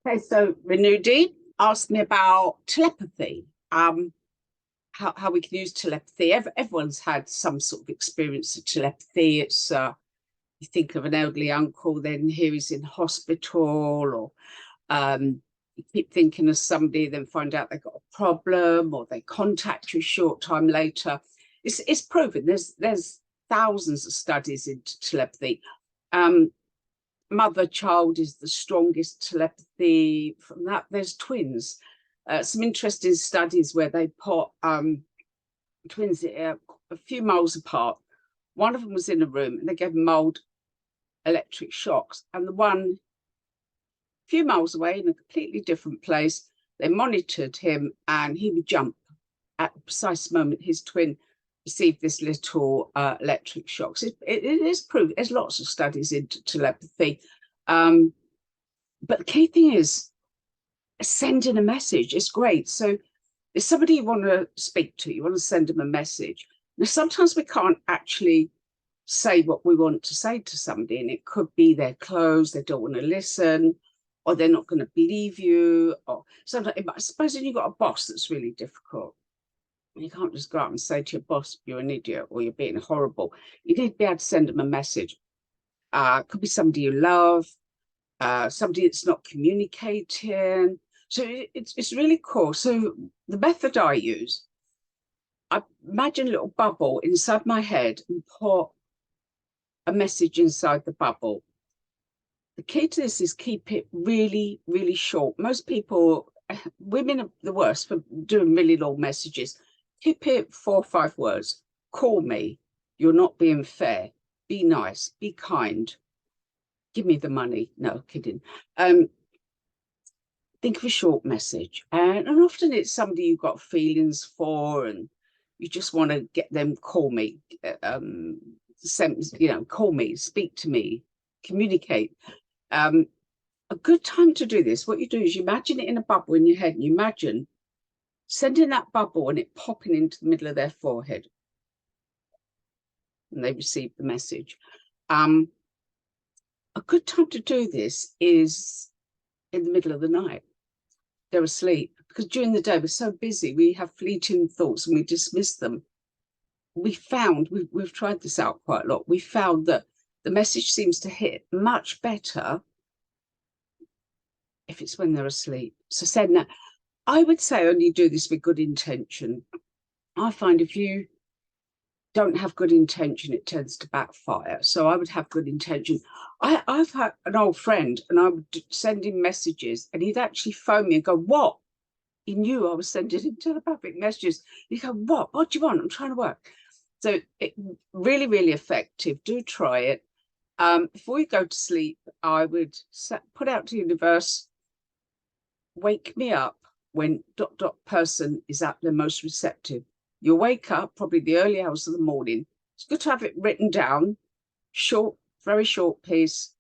Okay, so Renudi asked me about telepathy. How we can use telepathy. Everyone's had some sort of experience of telepathy. It's you think of an elderly uncle, then here he's in hospital, or you keep thinking of somebody, then find out they've got a problem, or they contact you a short time later. It's proven. There's thousands of studies into telepathy. Mother-child is the strongest telepathy. From that, there's twins. Some interesting studies where they put twins a few miles apart. One of them was in a room and they gave mild electric shocks, and the one a few miles away in a completely different place, they monitored him and he would jump at the precise moment his twin received this little electric shocks. It is proved. There's lots of studies into telepathy. But the key thing is sending a message is great. So if somebody you want to speak to, you want to send them a message. Now, sometimes we can't actually say what we want to say to somebody, and it could be they're closed, they don't want to listen, or they're not going to believe you. Or sometimes, supposing you've got a boss that's really difficult. You can't just go out and say to your boss, you're an idiot or you're being horrible. You need to be able to send them a message. It could be somebody you love, somebody that's not communicating. So it's really cool. So the method I use, I imagine a little bubble inside my head and put a message inside the bubble. The key to this is keep it really, really short. Most people, women are the worst for doing really long messages. Keep it 4 or 5 words. Call me. You're not being fair. Be nice. Be kind. Give me the money. No, kidding. Think of a short message. And often it's somebody you've got feelings for and you just want to get them, call me. Call me, speak to me, communicate. A good time to do this, what you do is you imagine it in a bubble in your head, and you imagine sending that bubble and it popping into the middle of their forehead. And they receive the message. A good time to do this is in the middle of the night. They're asleep, because during the day we're so busy, we have fleeting thoughts and we dismiss them. We've tried this out quite a lot. We found that the message seems to hit much better if it's when they're asleep. So send that. I would say only do this with good intention. I find if you don't have good intention, it tends to backfire. So I would have good intention. I've had an old friend and I would send him messages and he'd actually phone me and go, what? He knew I was sending him telepathic messages. He'd go, what do you want? I'm trying to work. So it really, really effective. Do try it. Before you go to sleep, I would put out to the universe, wake me up when ... person is at their most receptive. You'll wake up probably the early hours of the morning. It's good to have it written down, short, very short piece.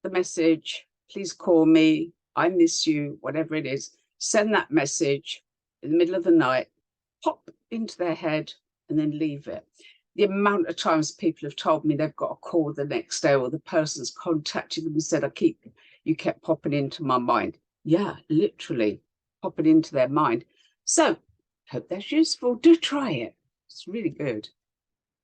The message, please call me, I miss you, whatever it is. Send that message in the middle of the night, pop into their head, and then leave it. The amount of times people have told me they've got a call the next day, or the person's contacted them and said, you kept popping into my mind. Yeah, literally popping into their mind. So hope that's useful. Do try it. It's really good.